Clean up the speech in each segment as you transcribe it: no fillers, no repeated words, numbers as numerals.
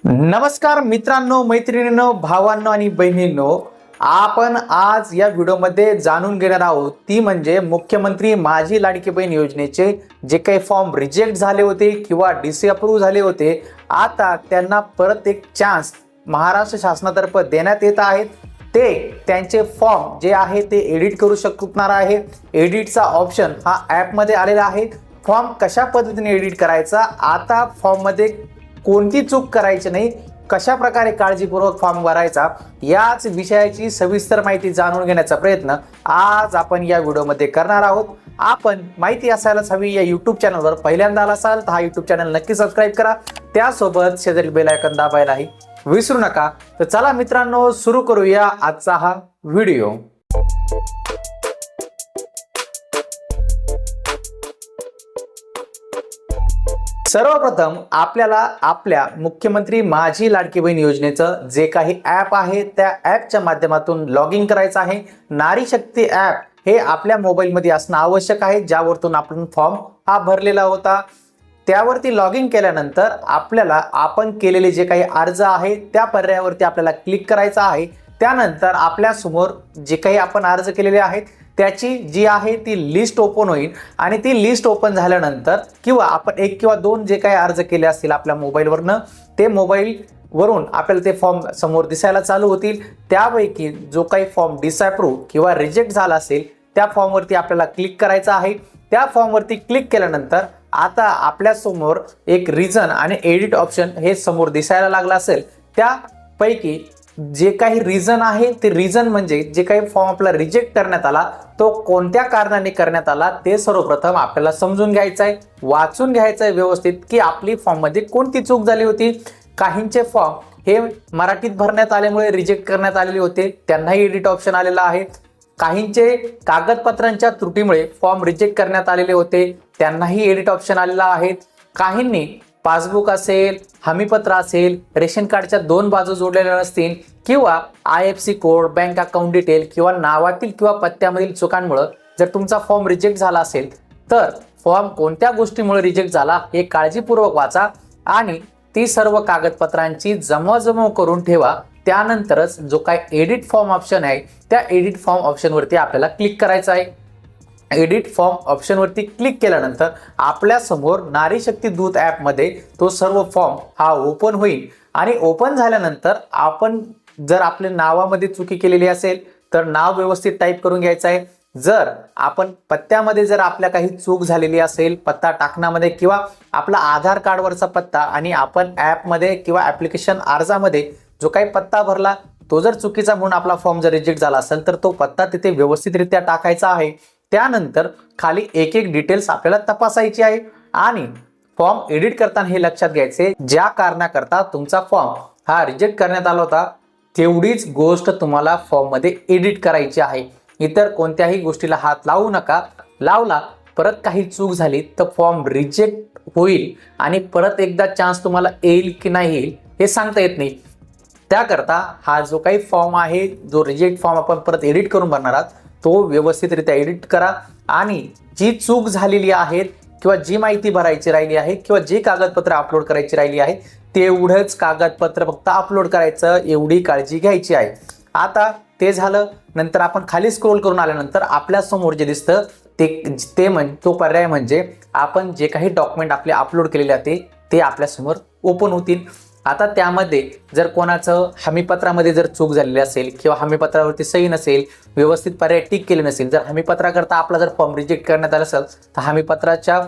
नमस्कार मित्रांनो, मैत्रिणींनो, भावांनो आणि बहिणींनो, आपण आज या व्हिडिओमध्ये जाणून घेणार आहोत ती म्हणजे मुख्यमंत्री माझी लाडकी बहीण योजनेचे जे काही फॉर्म रिजेक्ट झाले होते किंवा डिसअप्रूव्ह झाले होते, आता त्यांना परत एक चान्स महाराष्ट्र शासनातर्फे देण्यात येत आहेत। ते त्यांचे फॉर्म जे आहे ते एडिट करू शकणार आहे। एडिटचा ऑप्शन हा ॲपमध्ये आलेला आहे। फॉर्म कशा पद्धतीने एडिट करायचा, आता फॉर्ममध्ये कोणती चूक करायची नाही, कशा प्रकारे काळजीपूर्वक फॉर्म भरायचा, याच विषयाची सविस्तर माहिती जाणून घेण्याचा प्रयत्न आज आपण या व्हिडिओमध्ये करणार आहोत। आपण माहिती असायलाच हवी या यूट्यूब चॅनलवर पहिल्यांदा आला असाल तर हा यूट्यूब चॅनल नक्की सबस्क्राईब करा, त्यासोबत शेजारी बेल आयकॉन दाबायलाही विसरू नका। तर चला मित्रांनो, सुरू करूया आजचा हा व्हिडिओ। सर्वप्रथम आपल्याला आपल्या मुख्यमंत्री माझी लाडकी बहीण योजनेचं जे काही ॲप आहे त्या ॲपच्या माध्यमातून लॉग इन करायचं आहे। नारी शक्ती ॲप हे आपल्या मोबाईलमध्ये असणं आवश्यक आहे, ज्यावरतून आपण फॉर्म हा भरलेला होता। त्यावरती लॉग इन केल्यानंतर आपल्याला आपण केलेले जे काही अर्ज आहे त्या पर्यायावरती आपल्याला क्लिक करायचं आहे। त्यानंतर आपल्या समोर जे काही आपण अर्ज केलेले आहेत त्याची जी आहे ती लिस्ट ओपन होईल आणि ती लिस्ट ओपन झाल्यानंतर किंवा आपण एक किंवा दोन जे काही अर्ज केले असतील आपल्या मोबाईलवरनं, ते मोबाईलवरून आपल्याला ते फॉर्म समोर दिसायला चालू होतील। त्यापैकी जो काही फॉर्म डिसअप्रूव्ह किंवा रिजेक्ट झाला असेल त्या फॉर्मवरती आपल्याला क्लिक करायचं आहे। त्या फॉर्मवरती क्लिक केल्यानंतर आता आपल्या समोर एक रिझन आणि एडिट ऑप्शन हे समोर दिसायला लागला असेल। त्यापैकी जे काही रिझन आहे ते रिझन म्हणजे जे काही फॉर्म आपला रिजेक्ट करण्यात आला तो कोणत्या कारणाने करण्यात आला ते सर्वप्रथम आपल्याला समजून घ्यायचं आहे, वाचून घ्यायचं आहे व्यवस्थित की आपली फॉर्ममध्ये कोणती चूक झाली होती। काहींचे फॉर्म हे मराठीत भरण्यात आल्यामुळे रिजेक्ट करण्यात आलेले होते, त्यांनाही एडिट ऑप्शन आलेला आहे। काहींचे कागदपत्रांच्या त्रुटीमुळे फॉर्म रिजेक्ट करण्यात आलेले होते, त्यांनाही एडिट ऑप्शन आलेला आहे। काहींनी पासबुक असेल, हमीपत्र असेल, रेशन कार्डच्या दोन बाजू जोडलेल्या नसतील किंवा IFSC code, bank account detail किंवा नावातील किंवा पत्त्यामधील चुकांमुळे जर तुमचा फॉर्म रिजेक्ट झाला असेल तर फॉर्म कोणत्या गोष्टीमुळे रिजेक्ट झाला हे काळजीपूर्वक वाचा आणि ती सर्व कागदपत्रांची जमवाजमव करून ठेवा। त्यानंतरच जो काही एडिट फॉर्म ऑप्शन आहे त्या एडिट फॉर्म ऑप्शनवरती आपल्याला क्लिक करायचं आहे। एडिट फॉर्म ऑप्शनवरती क्लिक केल्यानंतर आपल्या समोर नारी शक्ती दूत ॲपमध्ये तो सर्व फॉर्म हा ओपन होईल आणि ओपन झाल्यानंतर आपण जर आपल्या नावामध्ये चुकी केलेली असेल तर नाव व्यवस्थित टाईप करून घ्यायचं आहे। जर आपण पत्त्यामध्ये जर आपल्या काही चूक झालेली असेल पत्ता टाकण्यामध्ये किंवा आपला आधार कार्डवरचा पत्ता आणि आपण ॲपमध्ये किंवा ॲप्लिकेशन अर्जामध्ये जो काही पत्ता भरला तो जर चुकीचा म्हणून आपला फॉर्म जर रिजेक्ट झाला असेल तर तो पत्ता तिथे व्यवस्थितरित्या टाकायचा आहे। त्यानंतर खाली एक एक डिटेल्स आपल्याला तपासायची आहे आणि फॉर्म एडिट करताना हे लक्षात घ्यायचे ज्या कारणाकरता तुमचा फॉर्म हा रिजेक्ट करण्यात आला होता तेवढीच गोष्ट तुम्हाला फॉर्ममध्ये एडिट करायची आहे। इतर कोणत्याही गोष्टीला हात लावू नका, लावला परत काही चूक झाली तर फॉर्म रिजेक्ट होईल आणि परत एकदा चान्स तुम्हाला येईल की नाही येईल हे सांगता येत नाही। त्याकरता हा जो काही फॉर्म आहे जो रिजेक्ट फॉर्म आपण परत एडिट करून भरणार आहात तो व्यवस्थितरित्या एडिट करा आणि जी चूक झालेली आहे किंवा जी माहिती भरायची राहिली आहे किंवा जी कागदपत्र अपलोड करायची राहिली आहे तेवढंच कागदपत्र फक्त अपलोड करायचं, एवढी काळजी घ्यायची आहे। आता ते झालं, नंतर आपण खाली स्क्रोल करून आल्यानंतर आपल्या समोर जे दिसतं तो पर्याय म्हणजे आपण जे काही डॉक्युमेंट आपले अपलोड केलेले आहे ते आपल्या समोर ओपन होतील। आता त्यामध्ये जर कोणाचं हमीपत्रामध्ये जर चूक झालेली असेल किंवा हमीपत्रावरती सही नसेल, व्यवस्थित पर्याय टिक केले नसेल, जर हमीपत्राकरता आपला जर फॉर्म रिजेक्ट करण्यात आला असेल तर हमीपत्राच्या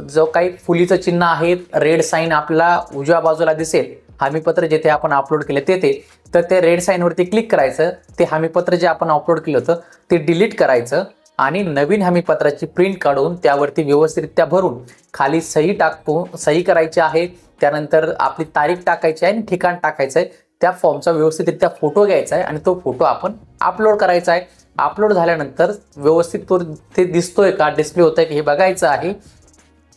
जो काही फुलीचं चिन्ह आहे रेड साईन आपल्याला उजव्या बाजूला दिसेल, हमीपत्र जिथे आपण अपलोड केले तेथे, तर ते रेड साईनवरती क्लिक करायचं। ते हमीपत्र जे आपण अपलोड केलं होतं ते डिलीट करायचं आणि नवीन हमीपत्राची प्रिंट काढून त्यावरती व्यवस्थितरित्या भरून खाली सही करायची आहे। त्यानंतर आपली तारीख टाकायची आहे आणि ठिकाण टाकायचं आहे। त्या फॉर्मचा व्यवस्थितरित्या फोटो घ्यायचा आहे आणि तो फोटो आपण अपलोड करायचा आहे। अपलोड झाल्यानंतर व्यवस्थित तो ते दिसतोय का, डिस्प्ले होतोय की हे बघायचं आहे।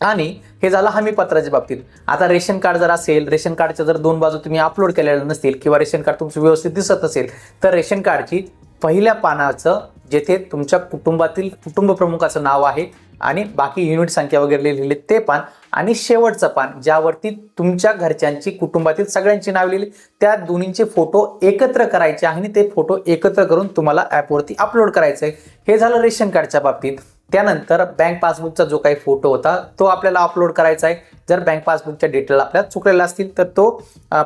आणि हे झालं हमीपत्राच्या बाबतीत। आता रेशन कार्ड जर असेल, रेशन कार्डच्या जर दोन बाजू तुम्ही अपलोड केलेल्या नसतील किंवा रेशन कार्ड तुमचं व्यवस्थित दिसत असेल तर रेशन कार्डची पहिल्या पानाचं जेथे तुमच्या कुटुंबातील कुटुंब प्रमुखाचं नाव आहे आणि बाकी युनिट संख्या वगैरे लिहिलेले ते पान आणि शेवटचं पान ज्यावरती तुमच्या घरच्यांची कुटुंबातील सगळ्यांची नाव लिहिली, त्या दोन्हींचे फोटो एकत्र करायचे आणि ते फोटो एकत्र करून तुम्हाला ॲपवरती अपलोड करायचे आहे. हे झालं रेशन कार्डच्या बाबतीत. त्यानंतर बँक पासबुकचा जो काही फोटो होता तो आपल्याला अपलोड करायचा आहे. जर बँक पासबुकच्या डिटेल आपल्याला चुकलेल्या असतील तर तो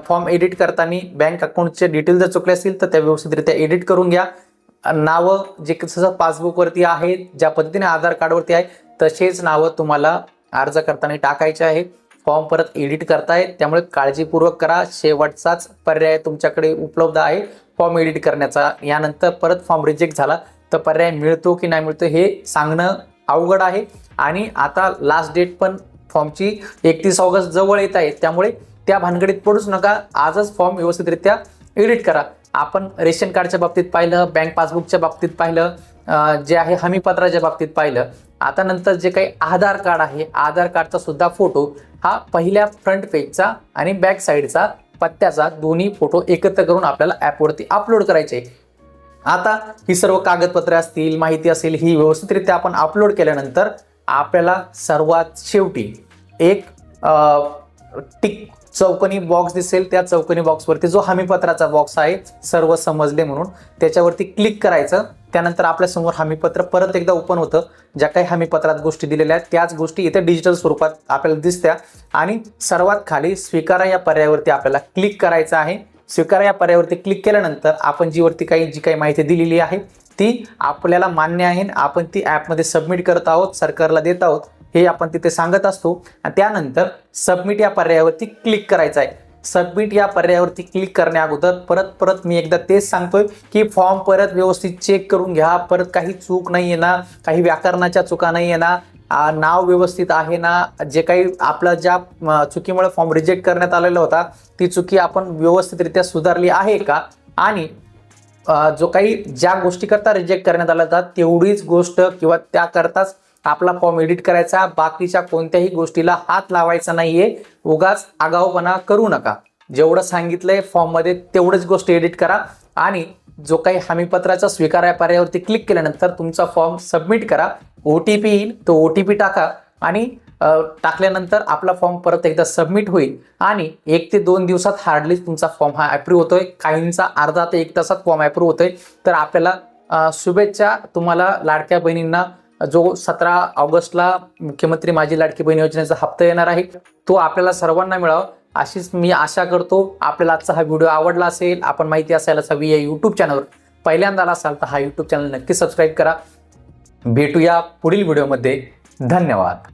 फॉर्म एडिट करताना बँक अकाउंटचे डिटेल जर चुकले असतील तर त्या व्यवस्थितरित्या एडिट करून घ्या. नावं जे कसं पासबुकवरती आहेत, ज्या पद्धतीने आधार कार्डवरती आहे तसेच नावं तुम्हाला अर्ज करताना टाकायचे आहे. फॉर्म परत एडिट करतायत त्यामुळे काळजीपूर्वक करा. शेवटचाच पर्याय तुमच्याकडे उपलब्ध आहे फॉर्म एडिट करण्याचा. यानंतर परत फॉर्म रिजेक्ट झाला तर पर्याय मिळतो की नाही मिळतो हे सांगणं अवघड आहे. आणि आता लास्ट डेट पण फॉर्मची 31 ऑगस्ट जवळ येत आहे, त्यामुळे त्या भानगडीत पडूच नका. आजच फॉर्म व्यवस्थितरित्या एडिट करा. आपण रेशन कार्डच्या बाबतीत पाहिलं, बँक पासबुकच्या बाबतीत पाहिलं, जे आहे हमीपत्राच्या बाबतीत पाहिलं. आता नंतर जे काही आधार कार्ड आहे, आधार कार्डचा सुद्धा फोटो हा पहिल्या फ्रंट पेजचा आणि बॅक साईडचा पत्त्याचा दोन्ही फोटो एकत्र करून आपल्याला ॲपवरती अपलोड करायचे. आता ही सर्व कागदपत्रे असतील, माहिती असेल, ही व्यवस्थितरित्या आपण अपलोड केल्यानंतर आपल्याला सर्वात शेवटी एक टिक चौकोनी बॉक्स दिसेल. त्या चौकोनी बॉक्सवरती जो हमीपत्राचा बॉक्स आहे सर्व समजले म्हणून त्याच्यावरती क्लिक करायचं. त्यानंतर आपल्यासमोर हमीपत्र परत एकदा ओपन होतं. ज्या काही हमीपत्रात गोष्टी दिलेल्या आहेत त्याच गोष्टी इथे डिजिटल स्वरूपात आपल्याला दिसत्या. आणि सर्वात खाली स्वीकारा या पर्यायावरती आपल्याला क्लिक करायचं आहे. स्वीकारा या पर्यायावरती क्लिक केल्यानंतर आपण जी काही माहिती दिलेली आहे ती आपल्याला मान्य आहे, आपण ती ॲपमध्ये सबमिट करत आहोत, सरकारला देत आहोत हे आपण तिथे सांगत असतो. आणि त्यानंतर सबमिट या पर्यायावरती क्लिक करायचं आहे. सबमिट या पर्यायावरती क्लिक करण्या अगोदर परत मी एकदा तेच सांगतोय की फॉर्म परत व्यवस्थित चेक करून घ्या. परत काही चूक नाही आहे ना, काही व्याकरणाच्या चुका नाही आहे ना, नाव व्यवस्थित आहे ना, जे काही आपला ज्या चुकीमुळे फॉर्म रिजेक्ट करण्यात आलेला होता ती चुकी आपण व्यवस्थितरित्या सुधारली आहे का, आणि जो काही ज्या गोष्टी करता रिजेक्ट करण्यात आला होता तेवढीच गोष्ट किंवा त्याकरताच आपला फॉर्म एडिट करायचा. बाकीच्या कोणत्याही गोष्टीला हात लावायचा नाहीये. उगाच आगाऊपणा करू नका. जेवढं सांगितलंय फॉर्ममध्ये तेवढंच गोष्ट एडिट करा. आणि जो काही हमीपत्राचा स्वीकार या पर्यायावरती क्लिक केल्यानंतर तुमचा फॉर्म सबमिट करा. OTP येईल, तो OTP टाका आणि टाकल्यानंतर आपला फॉर्म परत एकदा सबमिट होईल आणि 1 ते 2 दिवसात हार्डली तुमचा फॉर्म हा अप्रूव्ह होतोय. काहींचा अर्धा ते 1 तासात फॉर्म अप्रूव्ह होतोय. तर आपल्याला शुभेच्छा. तुम्हाला लाडक्या बहिणींना जो 17 ऑगस्टला मुख्यमंत्री माझी लाडकी बहीण योजनेचा हप्ता येणार आहे तो आपल्याला सर्वांना मिळावा अशीच मी आशा करतो. आपल्याला आजचा हा व्हिडिओ आवडला असेल, आपण माहिती असायला हवी या यूट्यूब चॅनलवर पहिल्यांदा आला असाल तर हा यूट्यूब चॅनल नक्की सबस्क्राईब करा. भेटूया पुढील व्हिडिओमध्ये. धन्यवाद.